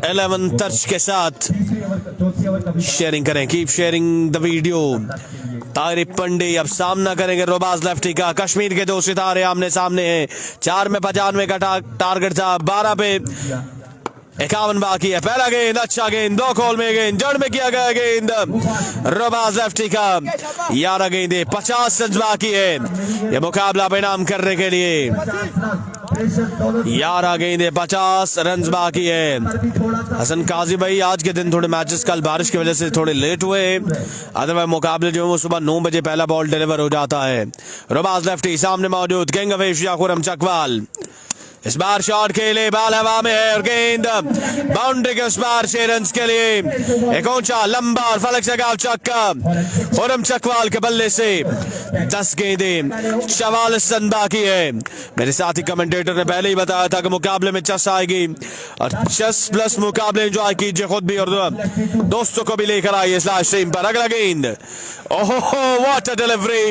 11 तर्ज के साथ। शेयरिंग करें, keep sharing the video. Tariq Pindi अब सामना करेंगे रोबाज लेफ्टी का। कश्मीर के 2 सितारे आमने सामने हैं। 4 में 95 का टारगेट था, 12 पे 51 बाकी है। पहला गेंद अच्छा गेंद, 2 कॉल में गेंद, जड़ में किया गया गेंद रोबाज लेफ्टी का। 11 गेंदे 50 रन बाकी है ये मुकाबला बेनाम करने के लिए। 11 गेंदे 50 रन बाकी है। हसन काजी भाई आज के दिन थोड़े मैचेस कल बारिश की वजह से थोड़े लेट हुए, अदरवाइज मुकाबले जो है वो सुबह 9 बजे पहला बॉल डिलीवर हो जाता है। रोबाज लेफ्टी सामने मौजूद king of Asia Khurram Chakwal. इस बार शॉट खेले, बाल हवा में है और गेंद बाउंड्री के उस पार 6 रन के लिए। एक ऊंचा लंबा और फलक से गाव छक्का खुरम चकवाल के बल्ले से। 10 गेंदे 44 रन बाकी है। मेरे साथी कमेंटेटर ने पहले ही बताया था कि मुकाबले में चस आएगी और चस प्लस मुकाबले एंजॉय कीजिए खुद भी और दोस्तों को भी लेकर आइए इस लाइव स्ट्रीम पर। अगला गेंद, ओहो व्हाट अ डिलीवरी,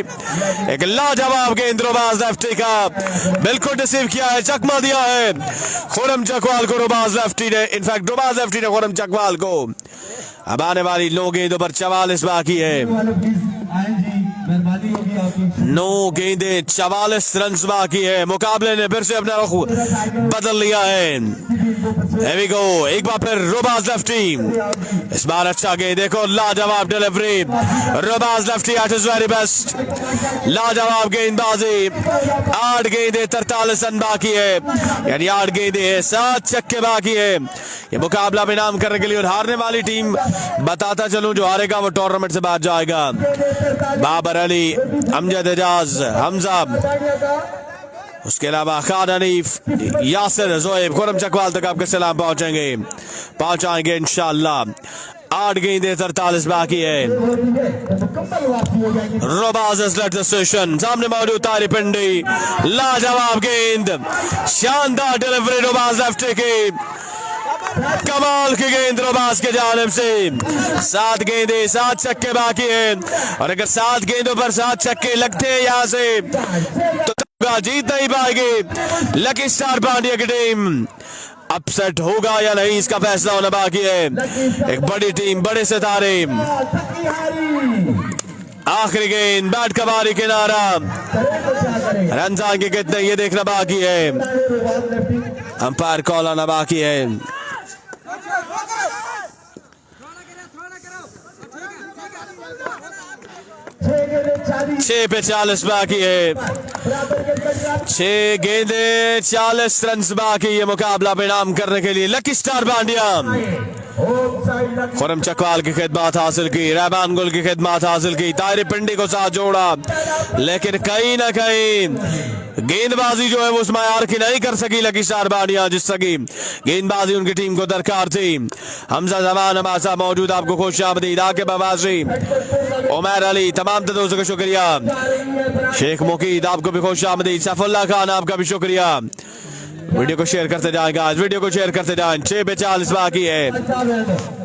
एक लाजवाब गेंद रोबाज लेफ्टी का, बिल्कुल रिसीव किया है, चकमा दिया है खुरम चकवाल को रोबाज लेफ्टी ने। इनफैक्ट रोबाज लेफ्टी ने खुरम चकवाल को। अब आने वाली 9 गेंदों पर 44 बाकी है। 9 गेंदे 44 रन बाकी है। मुकाबले ने फिर से अपना रुख बदल लिया है। Here we go, एक बार फिर रोबाज लेफ्टी। इस बार अच्छा गेंद, देखो लाजवाब delivery, Robaz lefty at his very best. लाजवाब गेंदबाजी। 8 गेंदे 43 रन बाकी है, यानी 8 गेंदे 7 छक्के बाकी है ये मुकाबला बेनाम करने के लिए। और हारने वाली टीम बताता चलूं, जो हारेगा वो टूर्नामेंट से बाहर जाएगा। बाबर अली, अमजद एजाज, हमजा, उसके अलावा खान हनीफ, यासिर ज़ोहेब, खुरम चकवाल तक आपके सलाम पहुंचाएंगे इंशाअल्लाह। 8 गेंदे 43 बाकी है। रोबाज has led the session। सामने मौजूद तारिक पिंडी, लाजवाब गेंद, शानदार डिलीवरी रोबाज लेफ्टी की, कमाल की गेंद रोबाज के जानिब से। 7 गेंदे 7 छक्के बाकी हैं और अगर 7 गेंदों पर 7 छक्के लगते हैं यहाँ से तो जीत नहीं पाएगी लकी स्टार पांड्या की टीम। अपसेट होगा या नहीं इसका फैसला होना बाकी है। एक बड़ी टीम, बड़े सितारे। आखिरी गेंद, बैट का बारी किनारा, रन आएंगे कितने ये देखना बाकी है। अंपायर कॉल आना बाकी है। 6 पे 40 बाकी है। 6 गेंदे 40 रन बाकी। ये मुकाबला परिणाम करने के लिए लकी स्टार पांड्या। खुरम चकवाल की खिदमत हासिल की, रहमान गुल की खिदमत हासिल की, ताहिर पिंडी को साथ जोड़ा, लेकिन कहीं ना कहीं गेंदबाजी जो है वो उस मायार की नहीं कर सकी लकी स्टार पांड्या जिस सकी गेंदबाजी उनकी टीम को दरकार थी। हमजा जमान हमारे साथ मौजूद, आपको खुशामदीद। आकिब अब्बासी, उमर अली, तमाम दोस्तों का शुक्रिया। शेख मुकीद, आपको भी खुशामदीद। सैफुल्लाह खान, आपका भी शुक्रिया। वीडियो को शेयर करते जाएंगे, आज वीडियो को शेयर करते जाएं। 6 पे 40 बाकी है।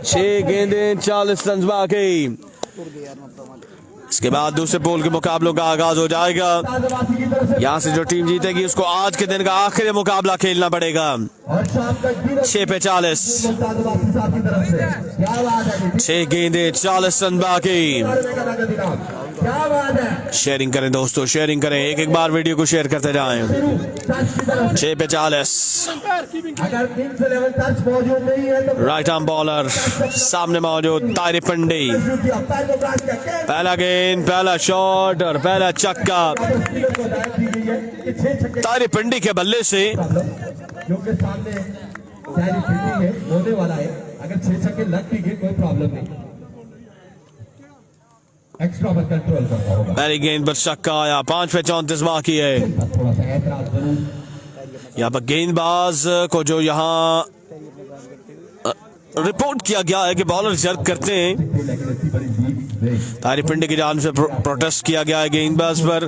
6 गेंदें 40 रन बाकी। इसके बाद दूसरे पोल के मुकाबलों का आगाज हो जाएगा। यहाँ से जो टीम जीतेगी उसको आज के दिन का आखिरी मुकाबला खेलना पड़ेगा। 6 पे 40, 6 गेंदें 40 रन बाकी। शेयरिंग करें दोस्तों, शेयरिंग करें, एक बार वीडियो को शेयर करते जाएं। 6 पे 40। राइट आर्म बॉलर सामने मौजूद ताहिर पिंडी। पहला गेंद, पहला शॉट और पहला छक्का ताहिर पिंडी के बल्ले से। क्योंकि सामने ताहिर पिंडी है, होने वाला है। अगर 6 छक्के लग भी गए कोई प्रॉब्लम नहीं, एक्स्ट्रा पर कंट्रोल करना होगा। पहली गेंद पर छक्का आया। 5 पे 34 बाकी है। थोड़ा सा एतराज जरूर। यहाँ पर गेंदबाज को जो यहाँ रिपोर्ट किया गया है कि बॉलर जर्क करते हैं, ताहिर पिंडी की जान से प्रोटेस्ट किया गया है गेंदबाज पर।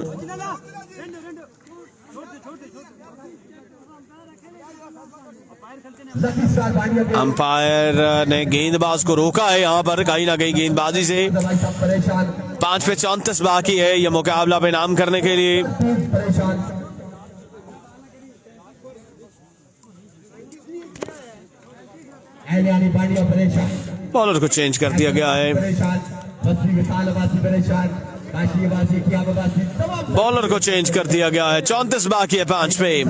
अंपायर ने गेंदबाज को रोका है यहाँ पर कहीं ना कहीं गेंदबाजी से। 5 पे 34 बाकी है यह मुकाबला पे नाम करने के लिए। बॉलर को चेंज कर दिया गया है। बॉलर को चेंज कर दिया गया है। 34 बाकी है 5 पे।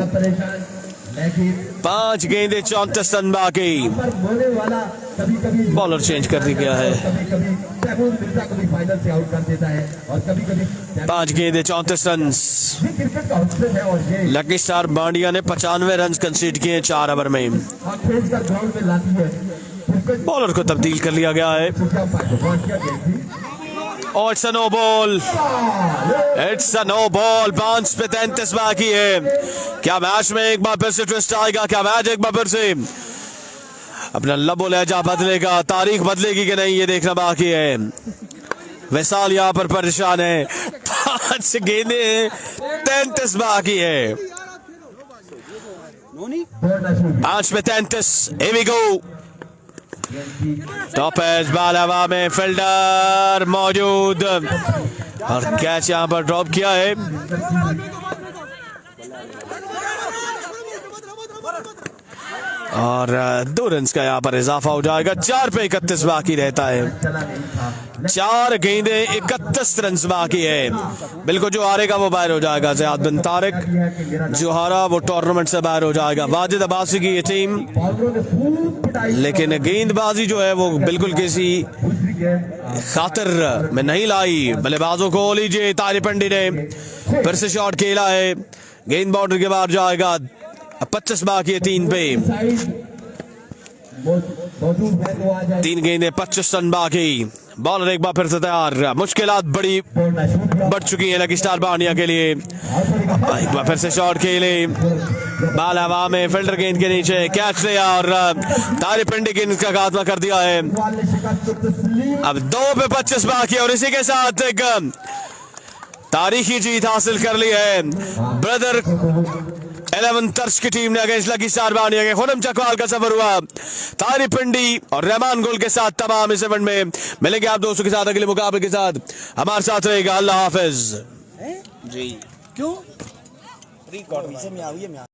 5 गेंदे 34 रन बाकी। बॉलर चेंज कर दिया गया है। 5 गेंदे 34 रन। लकी स्टार पांड्या ने 95 रन कंसीड किए 4 ओवर में। बॉलर को तब्दील कर लिया गया है और it's a no ball. It's a no ball. 5 पे 33 बाकी है। क्या मैच में एक बार फिर से ट्विस्ट आएगा? क्या मैच एक बार फिर से अपना लबो लहजा बदलेगा? तारीख बदलेगी कि नहीं ये देखना बाकी है। वैसाल यहाँ पर परेशान है। 5 गेंदे 33 बाकी है। 5 पे 33। Here we go। Top edge ball हवा में, फील्डर मौजूद और कैच यहां पर ड्रॉप किया है। और 2 रन का यहाँ पर इजाफा हो जाएगा। 4 पे 31 बाकी रहता है। 4 गेंदे 31 रन बाकी है। बिल्कुल जो हारेगा वो बाहर हो जाएगा। ज़ियाद बिन तारिक जो हारा वो टूर्नामेंट से बाहर हो जाएगा। वाजिद अब्बासी की ये टीम, लेकिन गेंदबाजी जो है वो बिल्कुल किसी खातिर में नहीं लाई। बल्लेबाजों को लीजिए, ताहिर पिंडी ने फिर से शॉट खेला है। गेंद बाउंड्री के बाहर जाएगा। 25 बाकी है 3 पे। 3 गेंदे 25 रन बाकी। बॉलर एक बार फिर से तैयार। मुश्किलात बड़ी बढ़ चुकी है लकी स्टार पांड्या के लिए। एक बार फिर से शॉट खेले, बाल हवा में, फील्डर गेंद के नीचे, कैच लिया और ताहिर पिंडी गेंद का खात्मा कर दिया है। अब 2 पे 25 बाकी और इसी के साथ एक तारीखी जीत हासिल कर ली है ब्रदर 11 तर्श की टीम ने अगेंस्ट लकी स्टार पांड्या के। खुरम चकवाल का सफर हुआ ताहिर पिंडी और रहमान गुल के साथ। तमाम इस इवेंट में मिलेंगे आप दोस्तों के साथ अगले मुकाबले के साथ। हमारे साथ रहेगा। अल्लाह हाफिज जी। क्यों रिकॉर्ड में